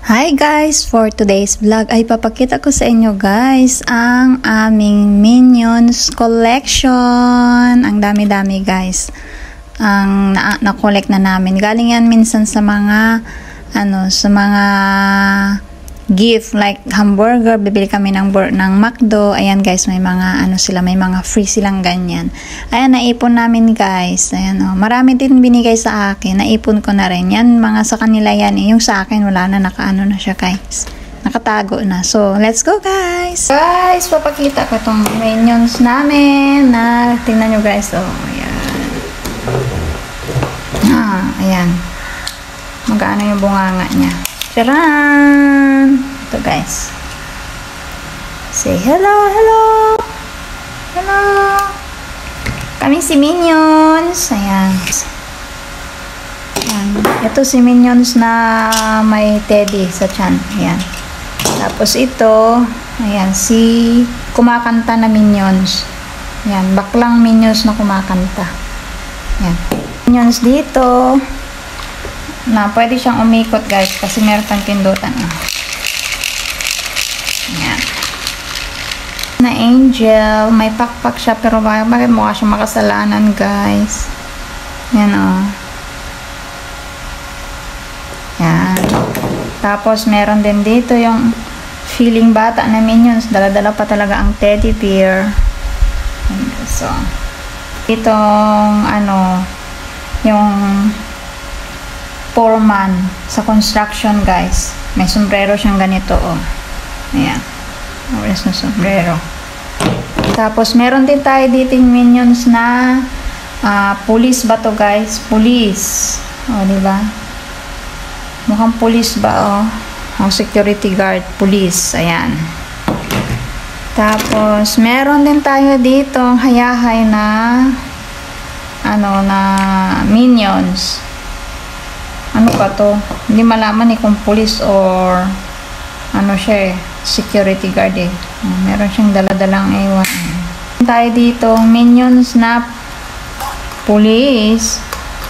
Hi guys! For today's vlog ay papakita ko sa inyo guys ang aming Minions collection. Ang dami-dami guys. Ang na-collect na namin. Galing yan minsan sa mga gift like hamburger, bibili kami ng McDo. Ayan guys, may mga may mga free silang ganyan. Ayan, naipon namin guys. Ayan marami din binigay sa akin. Naipon ko na rin. Yan, mga sa kanila yan. Yung sa akin wala na, nakaano na siya guys. Nakatago na. So, let's go guys. Guys, papakita ko tong Minions namin na tingnan nyo guys. Oh, ayan. Ayan. Magkano yung bunganga niya. Charan! Ito guys. Say hello, hello! Hello! Kami si Minions. Ayan. Ayan. Ito si Minions na may teddy sa tiyan. Ayan. Tapos ito, ayan, si kumakanta na Minions. Ayan, baklang Minions na kumakanta. Ayan. Minions dito. Na pwede siyang umikot guys kasi meron pang pindutan. Ayan. Na angel, may pakpak siya pero bakit mukha siyang makasalanan guys. Ayan Ayan. Tapos meron din dito yung feeling bata na Minions. Dala-dala pa talaga ang teddy bear. So, itong yung foreman sa construction guys. May sombrero siyang ganito Ayan. Oras na sombrero. Tapos meron din tayo dito yung Minions na police ba to guys? Police. Diba? Mukhang police ba ang security guard. Police. Ayan. Tapos meron din tayo dito hayahay na na Minions. Ano ba to? Hindi malaman kung police or siya security guard Meron siyang daladalang ewan. Tayo dito Minions na police.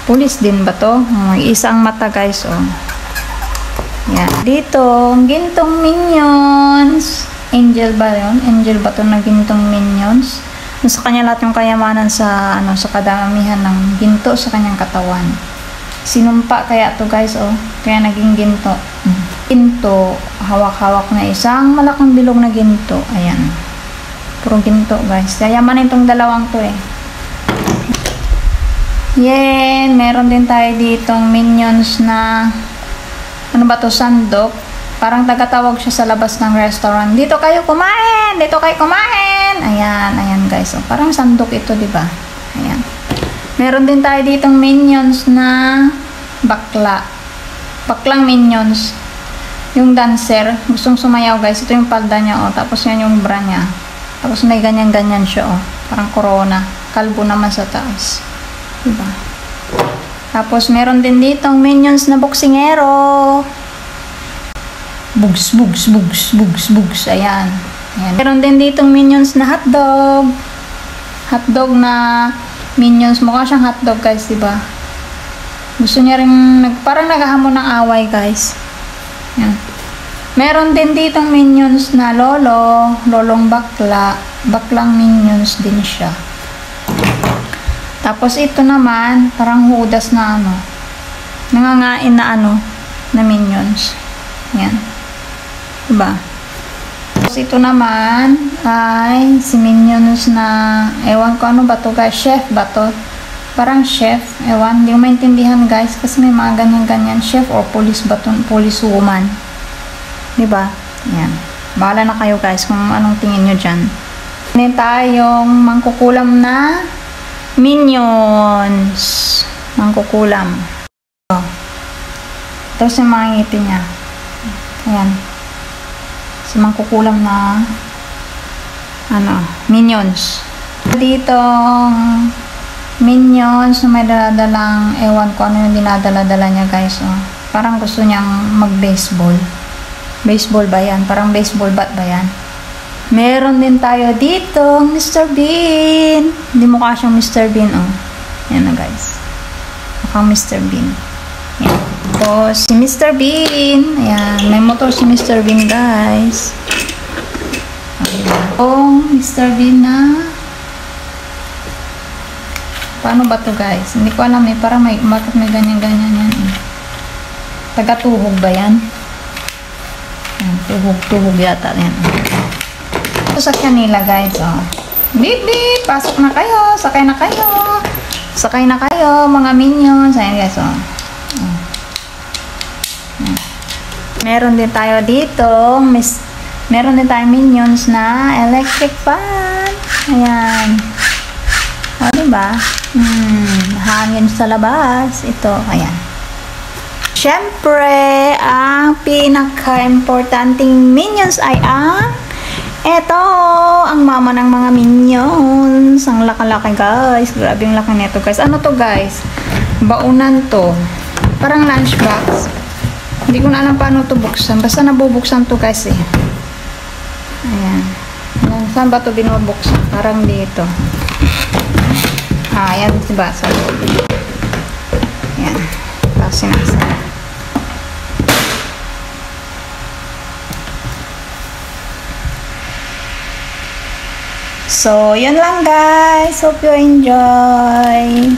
Police din ba to? Isang mata guys Yan. Dito gintong Minions. Angel ba yun? Angel ba to na gintong Minions? Sa kanya lahat yung kayamanan sa sa kadamihan ng ginto sa kanyang katawan. Sinumpa kaya to guys kaya naging ginto. Ginto, hawak-hawak na isang malaking bilog na ginto. Ayan. Puro ginto guys. Yayaman itong dalawang to Yan, meron din tayo ditong Minions na ba to, sandok. Parang tagatawag siya sa labas ng restaurant. Dito kayo kumain! Dito kayo kumain! Ayan, ayan guys. Parang sandok ito, di ba? Ayan. Meron din tayo ditong Minions na bakla. Baklang Minions. Yung dancer. Gustong sumayaw guys. Ito yung palda niya Tapos yan yung bra niya. Tapos may ganyan-ganyan siya Parang corona. Kalbo naman sa taas. Diba? Tapos meron din ditong Minions na boksingero. Bugs, bugs, bugs, bugs, bugs. Ayan. Ayan. Meron din ditong Minions na hotdog. Hotdog na Minions. Mukha siyang hotdog guys, diba? Gusto niya rin, parang naghahamon ng away guys. Yan. Meron din ditong Minions na lolong bakla. Baklang Minions din siya. Tapos ito naman, parang hudas na nangangain na na Minions. Yan. Diba? Tapos ito naman ay si Minions na ewan ko ba to guys, chef ba to? Parang chef, ewan, hindi ko maintindihan guys kasi may mga ganyan-ganyan, chef or police ba to? Police woman. Diba? Yan. Bahala na kayo guys kung anong tingin nyo dyan. Ngayon tayong mangkukulam na Minions. Mangkukulam. Tapos yung mga ngiti niya. Ayan. Si mangkukulam na Minions. Dito Minions na may daladalang ewan ko ano yung dinadala-dala niya guys Parang gusto niyang mag-baseball. Baseball ba yan? Parang baseball bat ba yan? Meron din tayo dito Mr. Bean. Hindi mukha siyang Mr. Bean Yan guys. Mukhang Mr. Bean. Yan. Tapos, si Mr. Bean. Ayan. May si Mr. Bean, guys. Oh, Mr. Bean na. Paano ba to, guys? Hindi ko alam eh. Parang bakit may ganyan-ganyan yan eh. Taga-tuhog ba yan? Tuhog yata yan. Ito sa kanila, guys. Oh. Beep, beep. Pasok na kayo. Sakay na kayo. Sakay na kayo, mga minions. Ayan, guys. Oh. Meron din tayo dito. Meron din tayong minions na electric fan. Ayan. O, diba? Hangin sa labas. Ito, ayan. Siyempre, ang pinaka-importanting minions ay ang ito, ang mama ng mga minions. Ang laki-laki, guys. Grabe yung laki nito, guys. Ano to, guys? Baunan to. Parang lunchbox. Hindi ko na alam paano to buksan. Basta nabubuksan to, guys, eh. Ayan. Saan ba to binubuksan? Parang dito. Ayan, diba? Sa loob. Ayan. Tapos sinasa. So, yun lang, guys. Hope you enjoy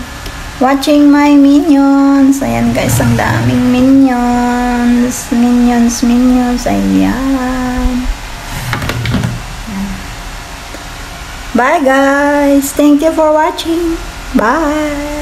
watching my minions. Ayan, guys. Ang daming minions. Minions. Ayan. Bye, guys. Thank you for watching. Bye.